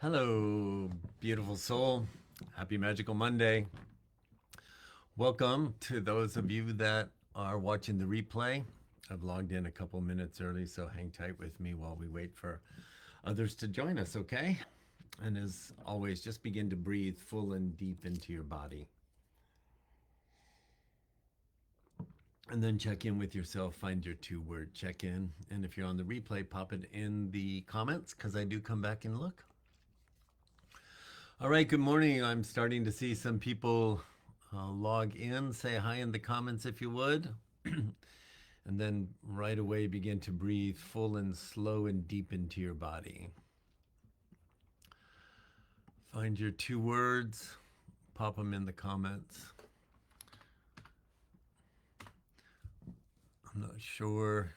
Hello, beautiful soul. Happy Magical Monday. Welcome to those of you that are watching the replay. I've logged in a couple minutes early, so hang tight with me while we wait for others to join us, okay? And as always, just begin to breathe full and deep into your body. And then check in with yourself, find your two-word check-in. And if you're on the replay, pop it in the comments because I do come back and look. All right, good morning. I'm starting to see some people log in. Say hi in the comments if you would. And then right away begin to breathe full and slow and deep into your body. Find your two words, pop them in the comments. I'm not sure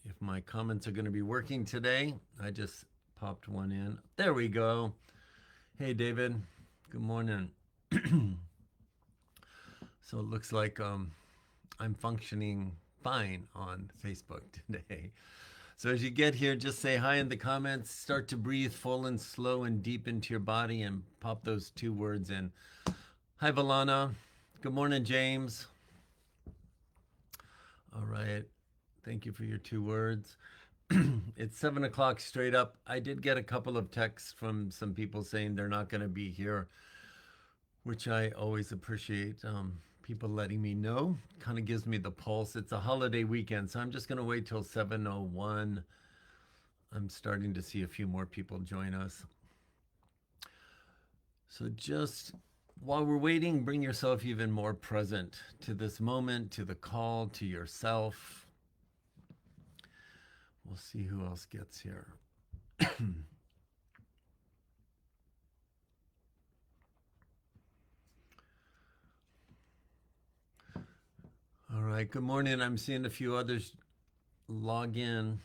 if my comments are going to be working today. I just popped one in. There we go. Hey, David. Good morning. So it looks like I'm functioning fine on Facebook today. So as you get here, just say hi in the comments. Start to breathe full and slow and deep into your body and pop those two words in. Hi, Valana. Good morning, James. All right. Thank you for your two words. It's 7 o'clock straight up. I did get a couple of texts from some people saying they're not going to be here, which I always appreciate. People letting me know. Kind of gives me the pulse. It's a holiday weekend, so I'm just going to wait till 7:01. I'm starting to see a few more people join us. So just while we're waiting, bring yourself even more present to this moment, to the call, to yourself. We'll see who else gets here. All right, good morning. I'm seeing a few others log in.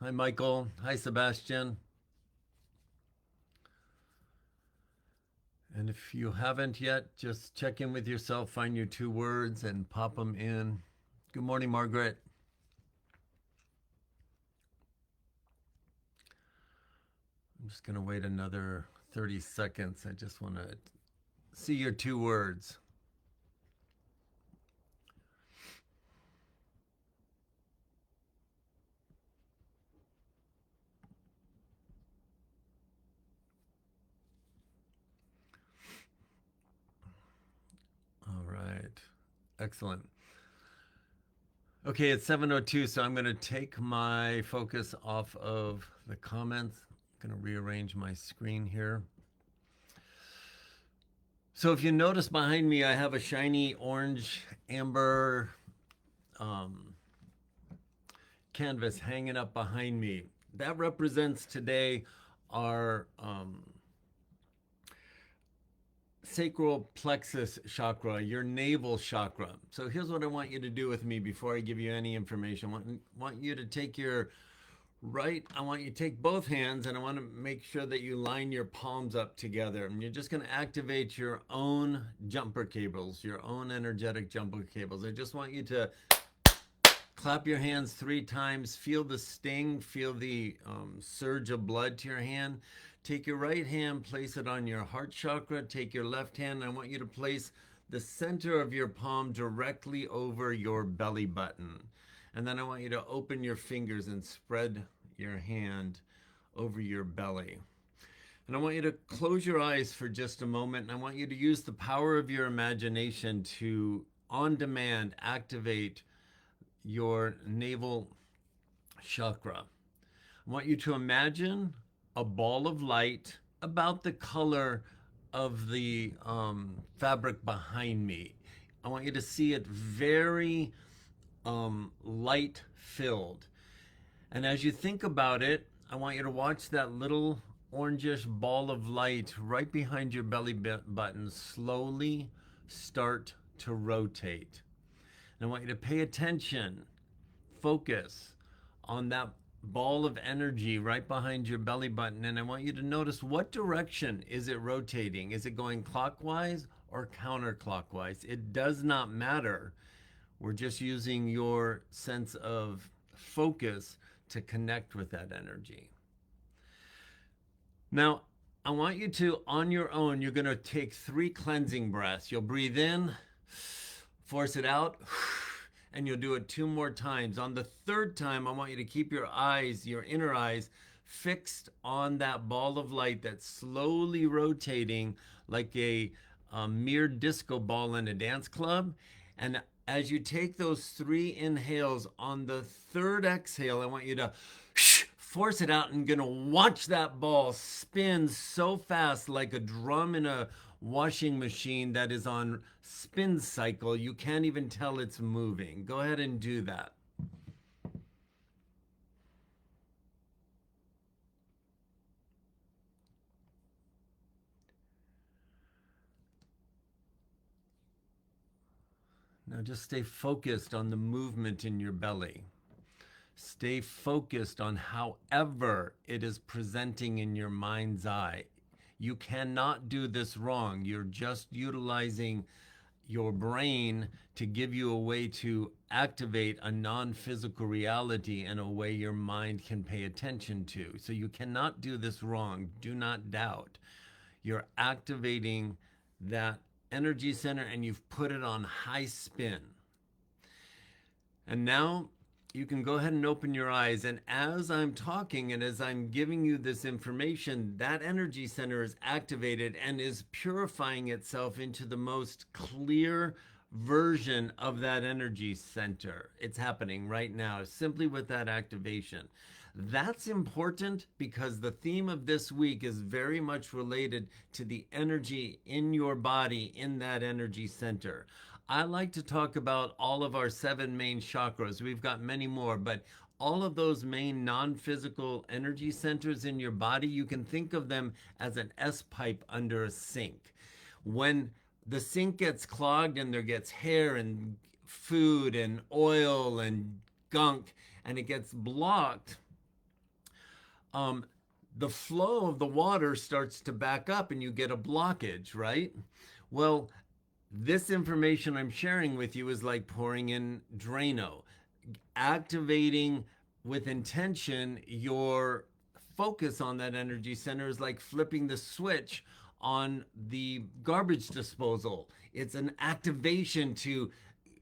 Hi, Michael. Hi, Sebastian. And if you haven't yet, just check in with yourself, find your two words, and pop them in. Good morning, Margaret. I'm just going to wait another 30 seconds. I just want to see your two words. All right. Excellent. Okay, it's 7:02, so I'm going to take my focus off of the comments. I'm going to rearrange my screen here. So if you notice behind me, I have a shiny orange amber canvas hanging up behind me. That represents today our sacral plexus chakra, your navel chakra. So here's what I want you to do with me before I give you any information. I want you to take your I want you to take both hands and I want to make sure that you line your palms up together. And you're just going to activate your own jumper cables, your own energetic jumper cables. I just want you to clap your hands 3 times, feel the sting, feel the surge of blood to your hand. Take your right hand, place it on your heart chakra. Take your left hand. I want you to place the center of your palm directly over your belly button. And then I want you to open your fingers and spread your hand over your belly. And I want you to close your eyes for just a moment. And I want you to use the power of your imagination to, on demand, activate your navel chakra. I want you to imagine a ball of light about the color of the fabric behind me. I want you to see it very light filled. And as you think about it, I want you to watch that little orangish ball of light right behind your belly button slowly start to rotate. And I want you to pay attention, focus on that ball of energy right behind your belly button. And I want you to notice, what direction is it rotating? Is it going clockwise or counterclockwise? It does not matter. We're just using your sense of focus to connect with that energy. Now, I want you to, on your own, you're going to take 3 cleansing breaths. You'll breathe in, force it out, and you'll do it 2 more times. On the 3rd time, I want you to keep your eyes, your inner eyes, fixed on that ball of light that's slowly rotating like a mere disco ball in a dance club. And as you take those 3 inhales, on the 3rd exhale, I want you to force it out and gonna watch that ball spin so fast like a drum in a washing machine that is on spin cycle. You can't even tell it's moving. Go ahead and do that. Now just stay focused on the movement in your belly. Stay focused on however it is presenting in your mind's eye. You cannot do this wrong. You're just utilizing your brain to give you a way to activate a non-physical reality in a way your mind can pay attention to. So you cannot do this wrong. Do not doubt. You're activating that energy center and you've put it on high spin. And now you can go ahead and open your eyes. And as I'm talking and as I'm giving you this information, that energy center is activated and is purifying itself into the most clear version of that energy center. It's happening right now simply with that activation. That's important because the theme of this week is very much related to the energy in your body in that energy center. I like to talk about all of our 7 main chakras. We've got many more, but all of those main non-physical energy centers in your body, you can think of them as an S-pipe under a sink. When the sink gets clogged and there gets hair and food and oil and gunk and it gets blocked, the flow of the water starts to back up and you get a blockage, right? Well, this information I'm sharing with you is like pouring in Drano, activating with intention your focus on that energy center is like flipping the switch on the garbage disposal. It's an activation to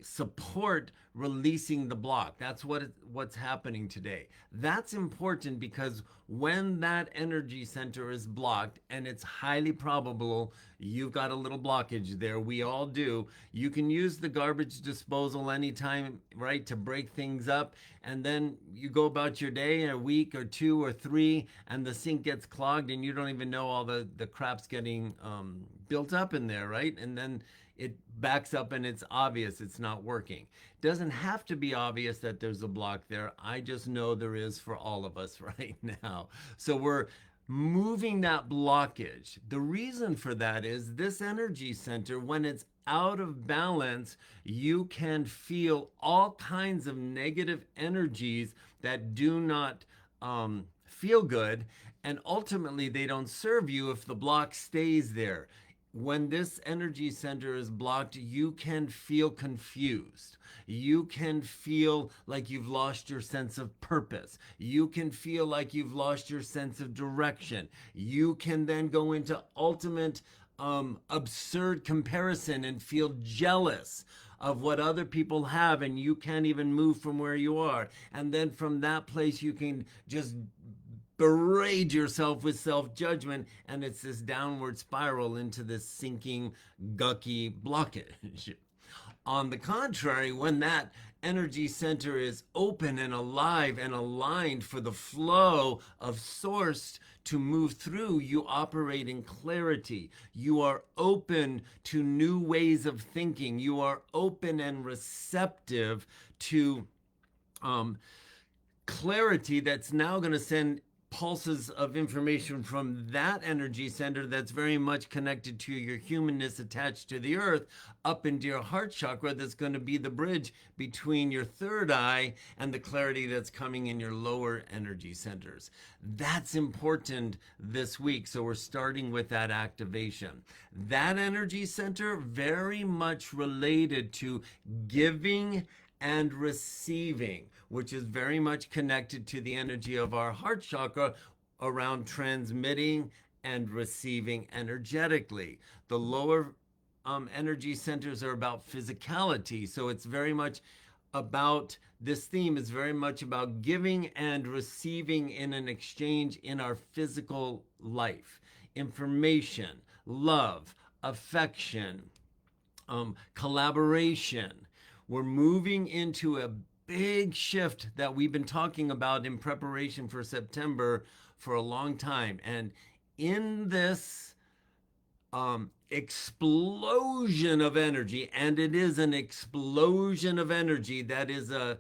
support releasing the block. That's what's happening today. That's important because when that energy center is blocked, and it's highly probable you've got a little blockage there, we all do, you can use the garbage disposal anytime, right, to break things up, and then you go about your day in a week or 2 or 3 and the sink gets clogged and you don't even know all the crap's getting built up in there, right? And then it backs up and it's obvious it's not working. It doesn't have to be obvious that there's a block there. I just know there is for all of us right now. So we're moving that blockage. The reason for that is this energy center, when it's out of balance, you can feel all kinds of negative energies that do not feel good, and ultimately they don't serve you if the block stays there. When this energy center is blocked, you can feel confused. You can feel like you've lost your sense of purpose. You can feel like you've lost your sense of direction. You can then go into ultimate absurd comparison and feel jealous of what other people have, and you can't even move from where you are. And then from that place, you can just berate yourself with self-judgment, and it's this downward spiral into this sinking, gucky blockage. On the contrary, when that energy center is open and alive and aligned for the flow of source to move through, you operate in clarity. You are open to new ways of thinking. You are open and receptive to clarity that's now going to send pulses of information from that energy center that's very much connected to your humanness attached to the earth up into your heart chakra, that's going to be the bridge between your 3rd eye and the clarity that's coming in your lower energy centers. That's important this week. So we're starting with that activation. That energy center very much related to giving and receiving, which is very much connected to the energy of our heart chakra around transmitting and receiving energetically. The lower energy centers are about physicality. So it's very much about, this theme is very much about giving and receiving in an exchange in our physical life. Information, love, affection, collaboration. We're moving into a big shift that we've been talking about in preparation for September for a long time. And in this explosion of energy, and it is an explosion of energy that is a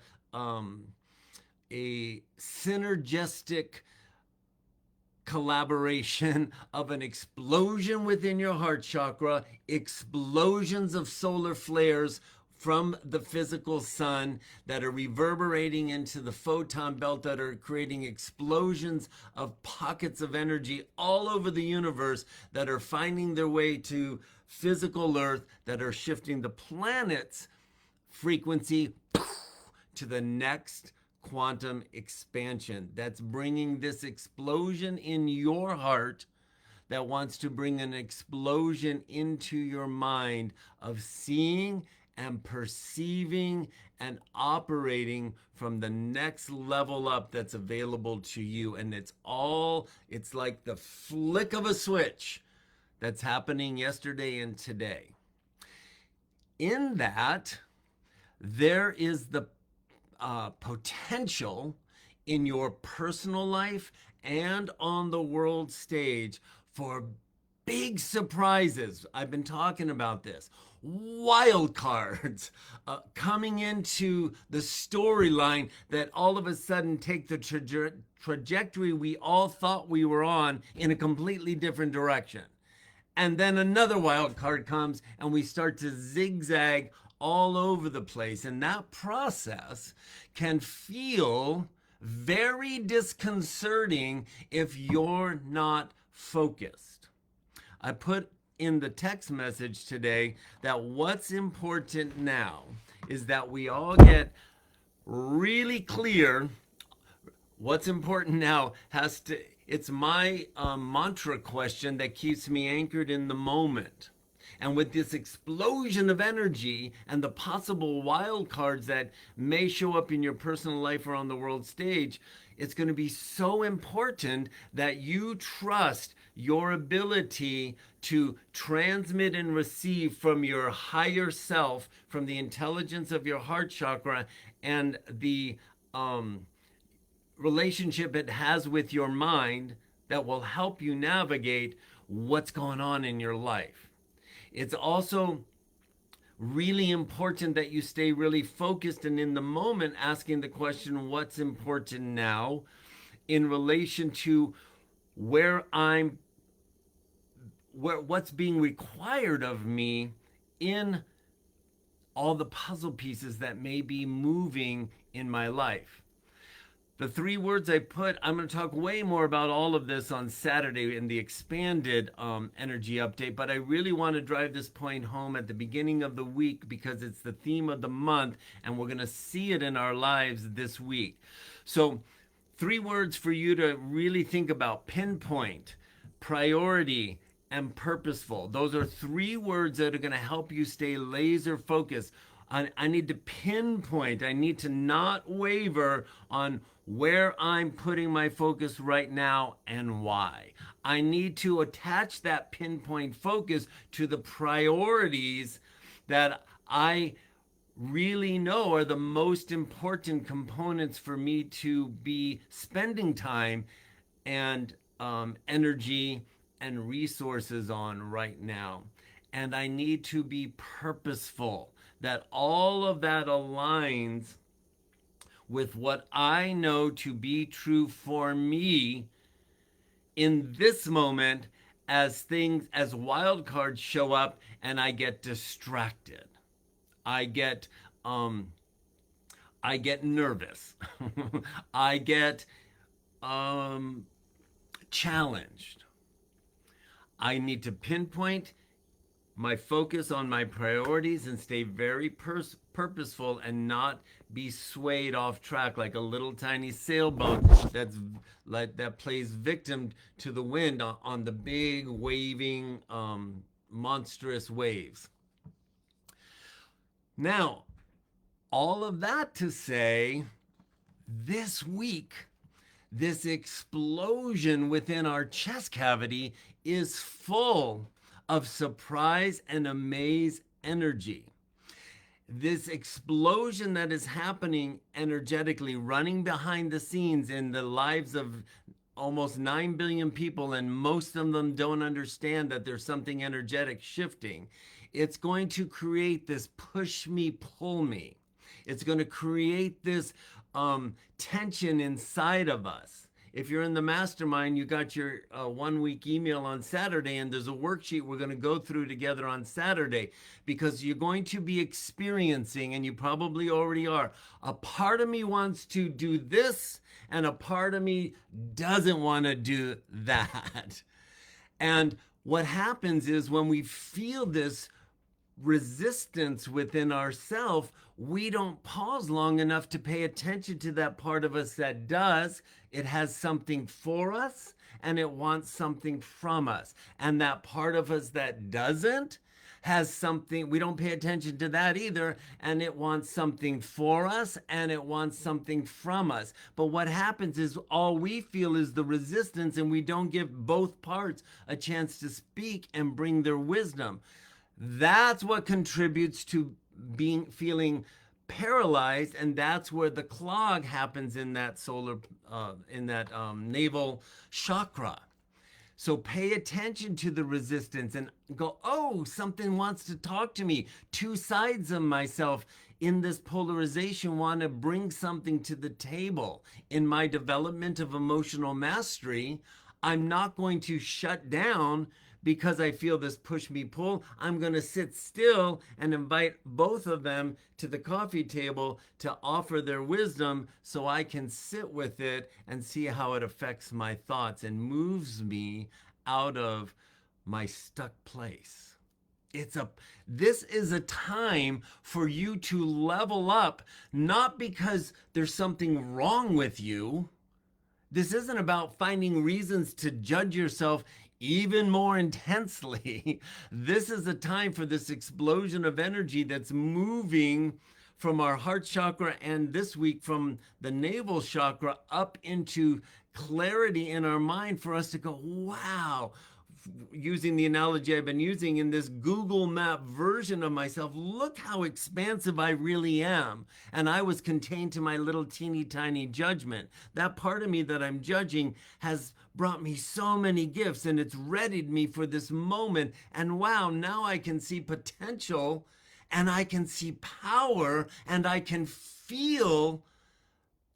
synergistic collaboration of an explosion within your heart chakra, explosions of solar flares from the physical sun that are reverberating into the photon belt, that are creating explosions of pockets of energy all over the universe that are finding their way to physical Earth, that are shifting the planet's frequency to the next quantum expansion. That's bringing this explosion in your heart that wants to bring an explosion into your mind of seeing and perceiving and operating from the next level up that's available to you. And it's like the flick of a switch that's happening yesterday and today. In that, there is the potential in your personal life and on the world stage for big surprises. I've been talking about this. Wild cards coming into the storyline that all of a sudden take the trajectory we all thought we were on in a completely different direction. And then another wild card comes and we start to zigzag all over the place. And that process can feel very disconcerting if you're not focused. I put in the text message today that what's important now is that we all get really clear. What's important now it's my mantra question that keeps me anchored in the moment. And with this explosion of energy and the possible wild cards that may show up in your personal life or on the world stage, it's going to be so important that you trust your ability to transmit and receive from your higher self, from the intelligence of your heart chakra and the relationship it has with your mind that will help you navigate what's going on in your life. It's also really important that you stay really focused and in the moment, asking the question, what's important now, in relation to what's being required of me in all the puzzle pieces that may be moving in my life. The 3 words I put, I'm going to talk way more about all of this on Saturday in the expanded energy update, but I really want to drive this point home at the beginning of the week because it's the theme of the month and we're going to see it in our lives this week. So 3 words for you to really think about: pinpoint, priority, and purposeful. Those are 3 words that are going to help you stay laser focused. I need to pinpoint. I need to not waver on where I'm putting my focus right now and why. I need to attach that pinpoint focus to the priorities that I really know are the most important components for me to be spending time and energy and resources on right now. And I need to be purposeful, that all of that aligns with what I know to be true for me in this moment as wild cards show up and I get distracted. I get nervous. I get challenged. I need to pinpoint my focus on my priorities and stay very purposeful and not be swayed off track like a little tiny sailboat that plays victim to the wind on the big waving monstrous waves. Now, all of that to say, this week, this explosion within our chest cavity is full of surprise and amaze energy. This explosion that is happening energetically, running behind the scenes in the lives of almost 9 billion people, and most of them don't understand that there's something energetic shifting. It's going to create this push me, pull me. It's going to create this tension inside of us. If you're in the mastermind, you got your 1 week email on Saturday, and there's a worksheet we're going to go through together on Saturday, because you're going to be experiencing, and you probably already are, a part of me wants to do this, and a part of me doesn't want to do that. And what happens is when we feel this resistance within ourselves, we don't pause long enough to pay attention to that part of us that does. It has something for us and it wants something from us. And that part of us that doesn't has something, we don't pay attention to that either, and it wants something for us and it wants something from us. But what happens is all we feel is the resistance, and we don't give both parts a chance to speak and bring their wisdom. That's what contributes to feeling paralyzed, and that's where the clog happens in that navel chakra. So pay attention to the resistance and go, oh, something wants to talk to me. Two sides of myself in this polarization want to bring something to the table. In my development of emotional mastery, I'm not going to shut down because I feel this push me pull. I'm going to sit still and invite both of them to the coffee table to offer their wisdom, so I can sit with it and see how it affects my thoughts and moves me out of my stuck place. This is a time for you to level up, not because there's something wrong with you. This isn't about finding reasons to judge yourself even more intensely. This is a time for this explosion of energy that's moving from our heart chakra, and this week from the navel chakra up into clarity in our mind, for us to go, wow, using the analogy I've been using in this Google map version of myself, look how expansive I really am. And I was contained to my little teeny tiny judgment. That part of me that I'm judging has brought me so many gifts, and it's readied me for this moment. And wow, now I can see potential, and I can see power, and I can feel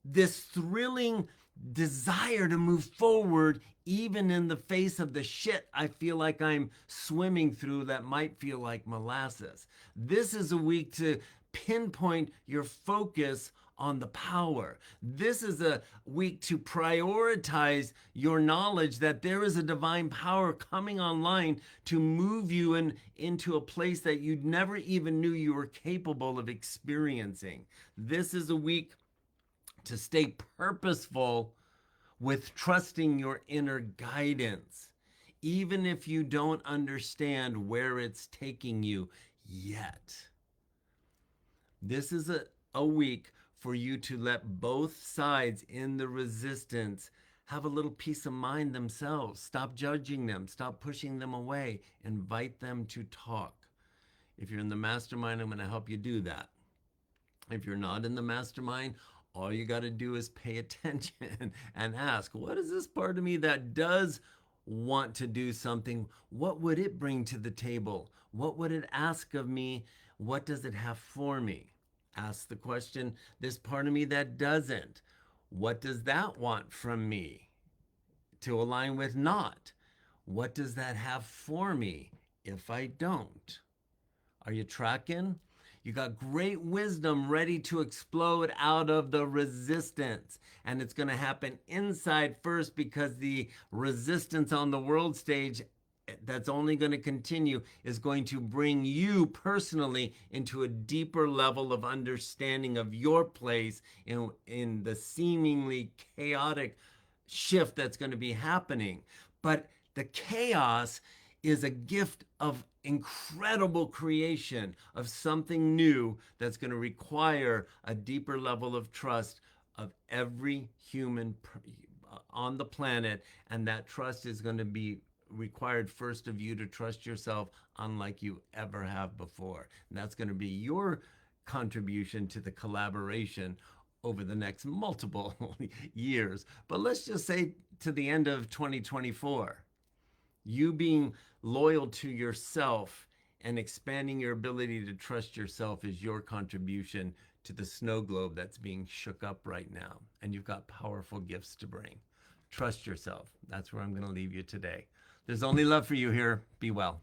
this thrilling desire to move forward, even in the face of the shit I feel like I'm swimming through that might feel like molasses. This is a week to pinpoint your focus on the power. This is a week to prioritize your knowledge that there is a divine power coming online to move you into a place that you never even knew you were capable of experiencing. This is a week to stay purposeful with trusting your inner guidance, even if you don't understand where it's taking you yet. This is a week for you to let both sides in the resistance have a little peace of mind themselves. Stop judging them. Stop pushing them away. Invite them to talk. If you're in the mastermind, I'm going to help you do that. If you're not in the mastermind, all you got to do is pay attention and ask, what is this part of me that does want to do something? What would it bring to the table? What would it ask of me? What does it have for me? Ask the question, this part of me that doesn't, what does that want from me to align with not? What does that have for me if I don't? Are you tracking? You got great wisdom ready to explode out of the resistance. And it's going to happen inside first, because the resistance on the world stage that's only going to continue, is going to bring you personally into a deeper level of understanding of your place in the seemingly chaotic shift that's going to be happening. But the chaos is a gift of incredible creation of something new that's going to require a deeper level of trust of every human on the planet. And that trust is going to be required first of you to trust yourself unlike you ever have before. And that's going to be your contribution to the collaboration over the next multiple years. But let's just say to the end of 2024, you being loyal to yourself and expanding your ability to trust yourself is your contribution to the snow globe that's being shook up right now. And you've got powerful gifts to bring. Trust yourself. That's where I'm going to leave you today. There's only love for you here. Be well.